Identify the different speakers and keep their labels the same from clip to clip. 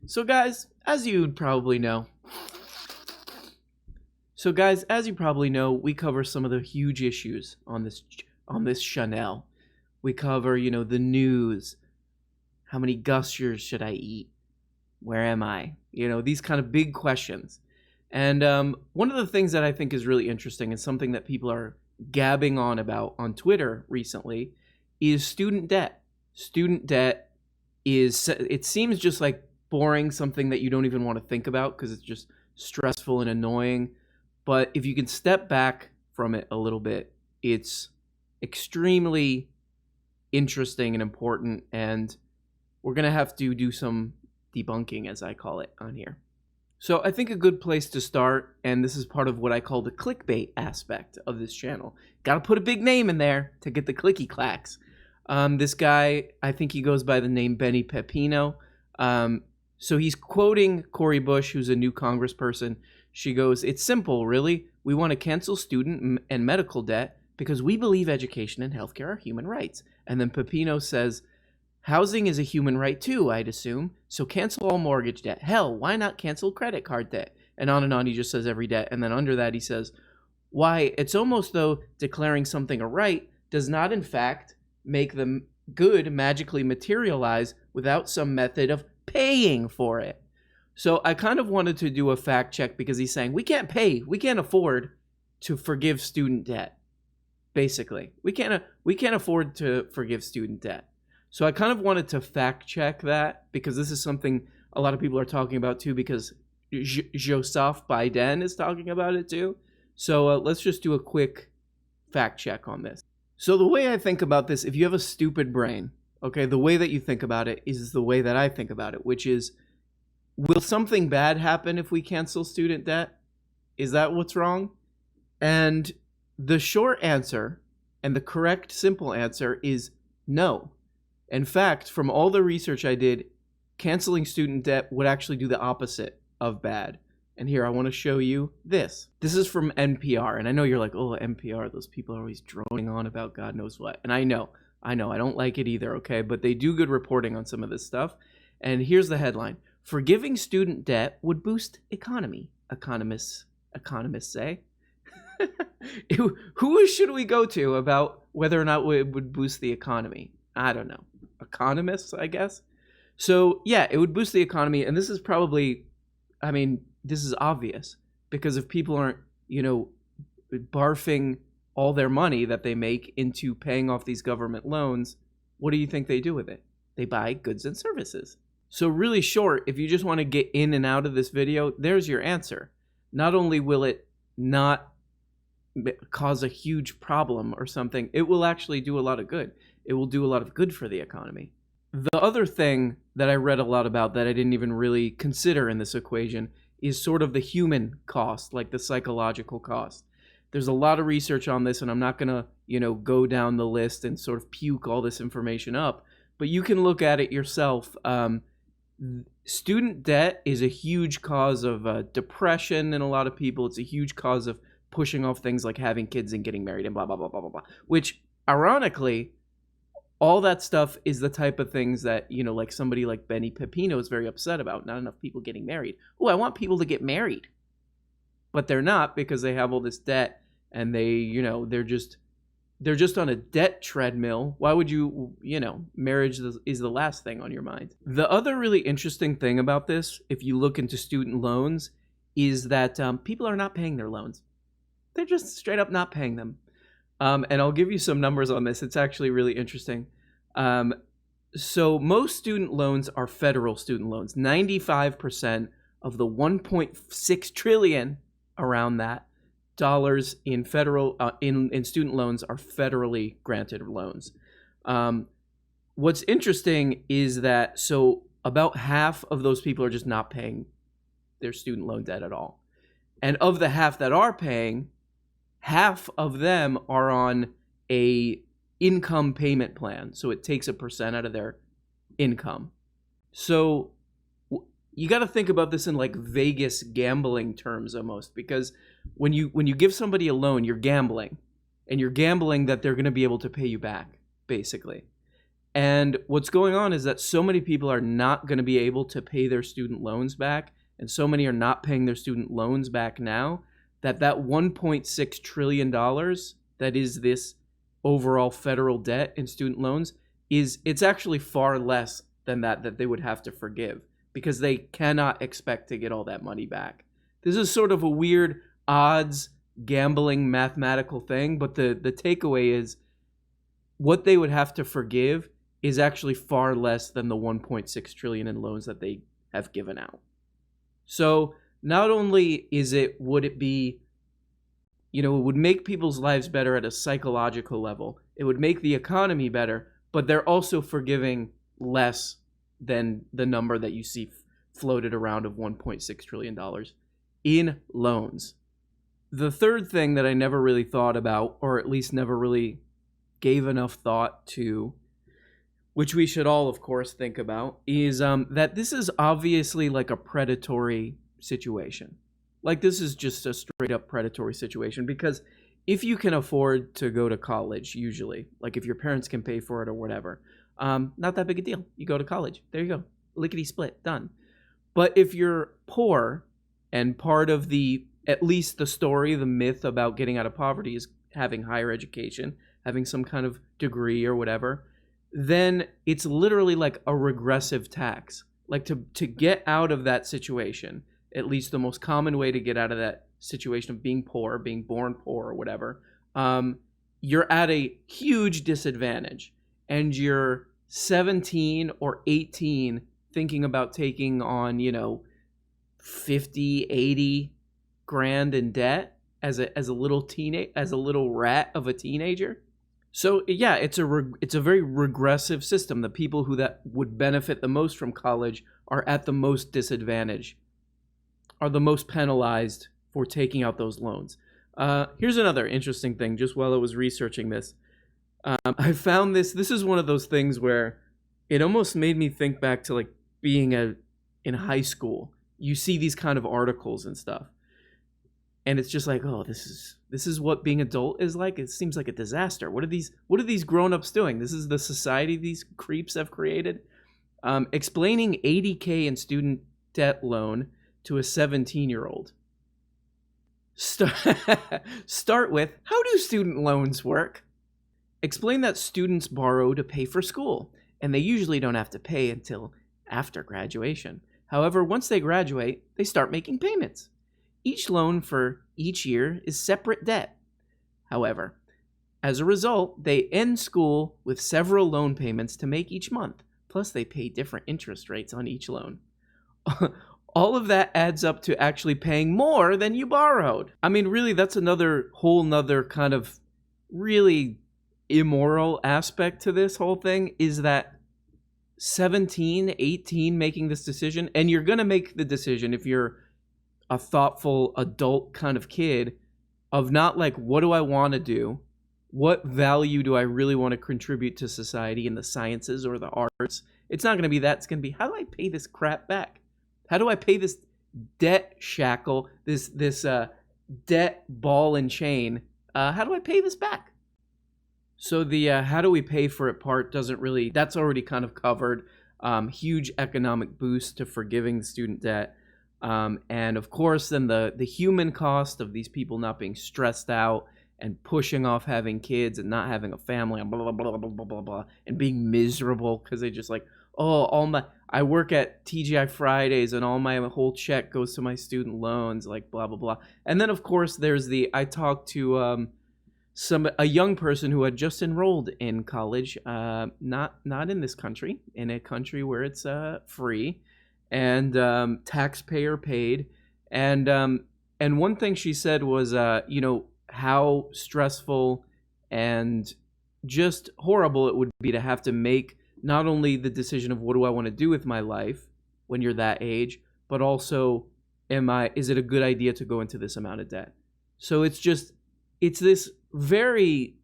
Speaker 1: So guys, as you probably know, we cover some of the huge issues on this channel. We cover, the news. How many gustures should I eat? Where am I? These kind of big questions. And one of the things that I think is really interesting and something that people are gabbing on about on Twitter recently is student debt. Student debt it seems just like boring, something that you don't even want to think about because it's just stressful and annoying. But if you can step back from it a little bit, it's extremely interesting and important, and we're going to have to do some debunking, as I call it, on here. So I think a good place to start, and this is part of what I call the clickbait aspect of this channel. Got to put a big name in there to get the clicky clacks. This guy, I think he goes by the name Ben Shapiro. So he's quoting Cori Bush, who's a new congressperson. She goes, "It's simple, really. We want to cancel student and medical debt because we believe education and healthcare are human rights." And then Pepino says, "Housing is a human right too, I'd assume. So cancel all mortgage debt. Hell, why not cancel credit card debt?" And on he just says every debt. And then under that he says, "Why, it's almost though declaring something a right does not in fact make the good magically materialize without some method of paying for it." So I kind of wanted to do a fact check because he's saying we can't afford to forgive student debt. Basically, we can't afford to forgive student debt. So I kind of wanted to fact check that because this is something a lot of people are talking about too, because Joseph Biden is talking about it too. So let's just do a quick fact check on this. So the way I think about this, if you have a stupid brain, okay, the way that you think about it is the way that I think about it, which is, will something bad happen if we cancel student debt? Is that what's wrong? And the short answer and the correct simple answer is no. In fact, from all the research I did, canceling student debt would actually do the opposite of bad. And here, I want to show you this. This is from NPR. And I know you're like, oh, NPR, those people are always droning on about God knows what. And I know, I don't like it either, okay? But they do good reporting on some of this stuff. And here's the headline: "Forgiving student debt would boost economy," economists say. Who should we go to about whether or not it would boost the economy? I don't know. Economists, I guess. So yeah, it would boost the economy. And this is probably, this is obvious, because if people aren't, barfing all their money that they make into paying off these government loans, what do you think they do with it? They buy goods and services. So really short, if you just want to get in and out of this video, there's your answer. Not only will it not cause a huge problem or something, it will actually do a lot of good. It will do a lot of good for the economy. The other thing that I read a lot about that I didn't even really consider in this equation is sort of the human cost, like the psychological cost. There's a lot of research on this, and I'm not going to, go down the list and sort of puke all this information up, but you can look at it yourself. Student debt is a huge cause of depression in a lot of people. It's a huge cause of pushing off things like having kids and getting married and blah, blah, blah, blah, blah, blah, which ironically, all that stuff is the type of things that, like somebody like Benny Pepino is very upset about. Not enough people getting married. Oh, I want people to get married. But they're not, because they have all this debt and they, they're just on a debt treadmill. Why would you, marriage is the last thing on your mind. The other really interesting thing about this, if you look into student loans, is that people are not paying their loans. They're just straight up not paying them. And I'll give you some numbers on this. It's actually really interesting. So most student loans are federal student loans. 95% of the 1.6 trillion around that dollars in federal in student loans are federally granted loans. What's interesting is that about half of those people are just not paying their student loan debt at all. And of the half that are paying, half of them are on a income payment plan. So it takes a percent out of their income. So you got to think about this in like Vegas gambling terms almost, because when you give somebody a loan, you're gambling, and you're gambling that they're going to be able to pay you back, basically. And what's going on is that so many people are not going to be able to pay their student loans back, and so many are not paying their student loans back now, that $1.6 trillion that is this overall federal debt in student loans it's actually far less than that they would have to forgive, because they cannot expect to get all that money back. This is sort of a weird odds gambling mathematical thing, but the takeaway is what they would have to forgive is actually far less than the 1.6 trillion in loans that they have given out. So not only would it be, it would make people's lives better at a psychological level, it would make the economy better, but they're also forgiving less than the number that you see floated around of $1.6 trillion in loans. The third thing that I never really thought about, or at least never really gave enough thought to, which we should all, of course, think about, is that this is obviously like a predatory situation. Like, this is just a straight up predatory situation, because if you can afford to go to college, usually, like if your parents can pay for it or whatever, not that big a deal. You go to college. There you go. Lickety split. Done. But if you're poor, and part of at least the story, the myth about getting out of poverty is having higher education, having some kind of degree or whatever, then it's literally like a regressive tax. Like to get out of that situation, at least the most common way to get out of that situation of being poor, being born poor or whatever, you're at a huge disadvantage, and you're 17 or 18 thinking about taking on, 50, 80 grand in debt as a little rat of a teenager. So yeah, it's a very regressive system. The people that would benefit the most from college are at the most disadvantage, are the most penalized for taking out those loans. Here's another interesting thing, just while I was researching this. I found this is one of those things where it almost made me think back to like being in high school. You see these kind of articles and stuff, and it's just like, oh, this is what being adult is like. It seems like a disaster. What are these grown-ups doing? This is the society these creeps have created. Explaining $80K in student debt loan to a 17-year-old. Start with, how do student loans work? Explain that students borrow to pay for school, and they usually don't have to pay until after graduation. However, once they graduate, they start making payments. Each loan for each year is separate debt. However, as a result, they end school with several loan payments to make each month. Plus, they pay different interest rates on each loan. All of that adds up to actually paying more than you borrowed. I mean, really, that's whole nother kind of really immoral aspect to this whole thing, is that 17, 18 making this decision, and you're going to make the decision if you're a thoughtful adult kind of kid, of not like, what do I want to do? What value do I really want to contribute to society in the sciences or the arts? It's not going to be that. It's going to be, how do I pay this crap back? How do I pay this debt shackle, this debt ball and chain? How do I pay this back? So the how do we pay for it part that's already kind of covered. Huge economic boost to forgiving the student debt. And of course, then the human cost of these people not being stressed out and pushing off having kids and not having a family and blah, blah, blah, blah, blah, blah, blah, and being miserable because they just like, I work at TGI Fridays and all my whole check goes to my student loans, like blah, blah, blah. And then, of course, there's I talked to a young person who had just enrolled in college, not in this country, in a country where it's free and taxpayer paid. And one thing she said was, how stressful and just horrible it would be to have to make not only the decision of what do I want to do with my life when you're that age, but also is it a good idea to go into this amount of debt? So it's this very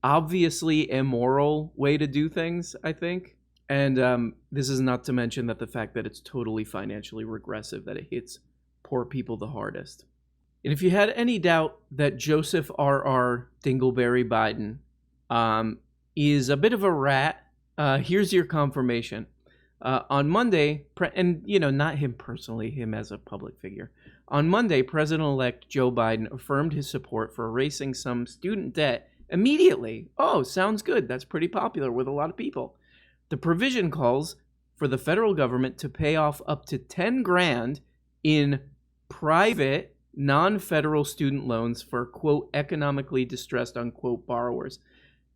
Speaker 1: obviously immoral way to do things, I think. And this is not to mention that the fact that it's totally financially regressive, that it hits poor people the hardest. And if you had any doubt that Joseph R.R. Dingleberry Biden is a bit of a rat Here's your confirmation. On Monday, and not him personally, him as a public figure. On Monday, President-elect Joe Biden affirmed his support for erasing some student debt immediately. Oh, sounds good. That's pretty popular with a lot of people. The provision calls for the federal government to pay off up to 10 grand in private, non-federal student loans for, quote, economically distressed, unquote, borrowers.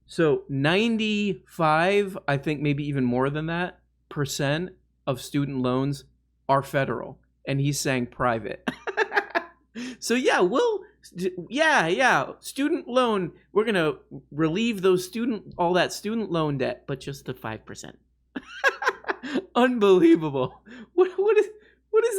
Speaker 1: So 95, I think maybe even more than that, percent of student loans are federal, and he's saying private. So yeah, student loan, we're gonna relieve all that student loan debt, but just the 5%. Unbelievable. What is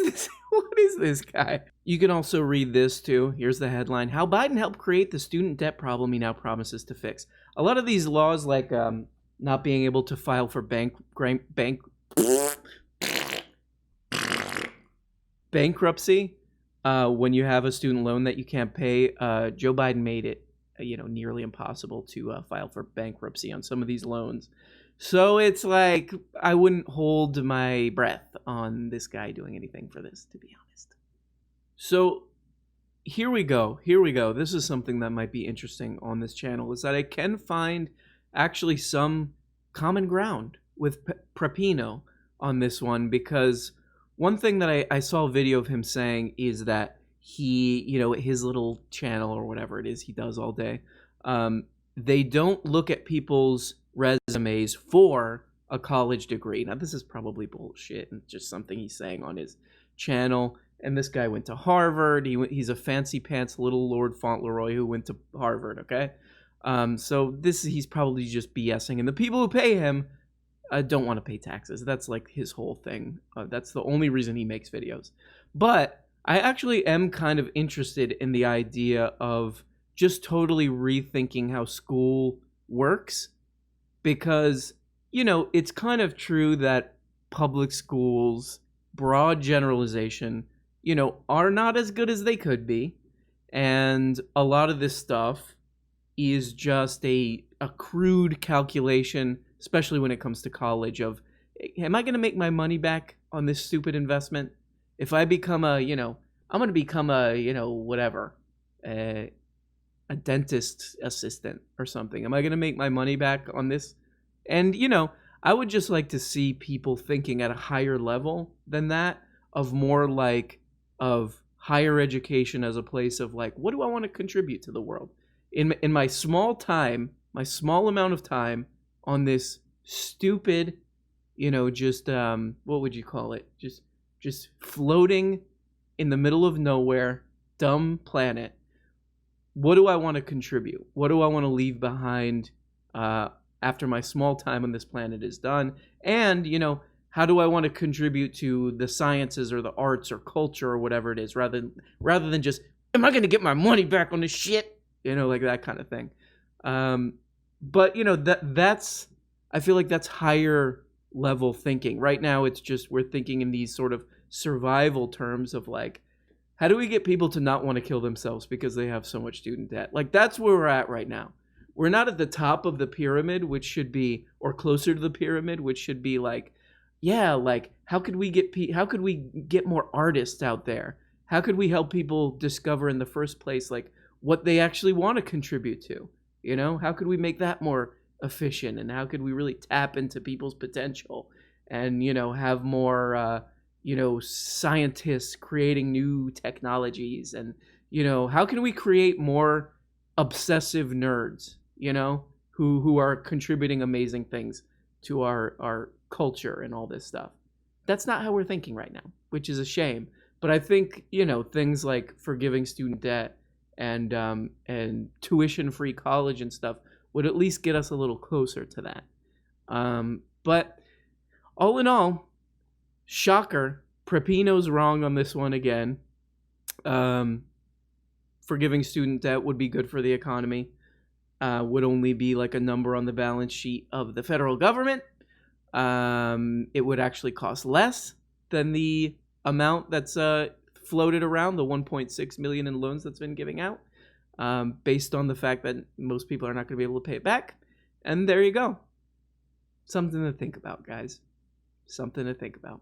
Speaker 1: this? What is this guy? You can also read this too. Here's the headline: How Biden helped create the student debt problem he now promises to fix. A lot of these laws, like not being able to file for bankruptcy when you have a student loan that you can't pay, Joe Biden made it nearly impossible to file for bankruptcy on some of these loans. So it's like I wouldn't hold my breath on this guy doing anything for this, to be honest. So here we go. This is something that might be interesting on this channel, is that I can find actually some common ground with Prepino on this one, because one thing that I saw a video of him saying is that he, his little channel or whatever it is he does all day, they don't look at people's resumes for a college degree. Now, this is probably bullshit and just something he's saying on his channel. And this guy went to Harvard. He's a fancy pants little Lord Fauntleroy who went to Harvard, okay? So he's probably just BSing. And the people who pay him don't want to pay taxes. That's like his whole thing. That's the only reason he makes videos. But I actually am kind of interested in the idea of just totally rethinking how school works, because, it's kind of true that public schools, broad generalization, are not as good as they could be. And a lot of this stuff is just a crude calculation, especially when it comes to college, of, am I going to make my money back on this stupid investment? If I become I'm going to become a dentist assistant or something. Am I going to make my money back on this? And, I would just like to see people thinking at a higher level than that, of more like of higher education as a place of like, what do I want to contribute to the world? In my small amount of time on this stupid, just, what would you call it? Just floating in the middle of nowhere, dumb planet. What do I want to contribute? What do I want to leave behind after my small time on this planet is done? And, how do I want to contribute to the sciences or the arts or culture or whatever it is, rather than just, am I going to get my money back on this shit? Like that kind of thing. But, that's, I feel like that's higher level thinking. Right now, it's just, we're thinking in these sort of survival terms of like, how do we get people to not want to kill themselves because they have so much student debt? Like, that's where we're at right now. We're not at the top of the pyramid, which should be, or closer to the pyramid, which should be like, yeah, like, how could we get more artists out there? How could we help people discover in the first place, like, what they actually want to contribute to? How could we make that more efficient? And how could we really tap into people's potential and, have more, scientists creating new technologies? And, how can we create more obsessive nerds, who are contributing amazing things to our culture and all this stuff? That's not how we're thinking right now, which is a shame. But I think, things like forgiving student debt and tuition-free college and stuff would at least get us a little closer to that. But all in all, shocker, Prepino's wrong on this one again. Forgiving student debt would be good for the economy. Would only be like a number on the balance sheet of the federal government. It would actually cost less than the amount that's floated around, the 1.6 million in loans that's been giving out, based on the fact that most people are not going to be able to pay it back. And there you go. Something to think about, guys. Something to think about.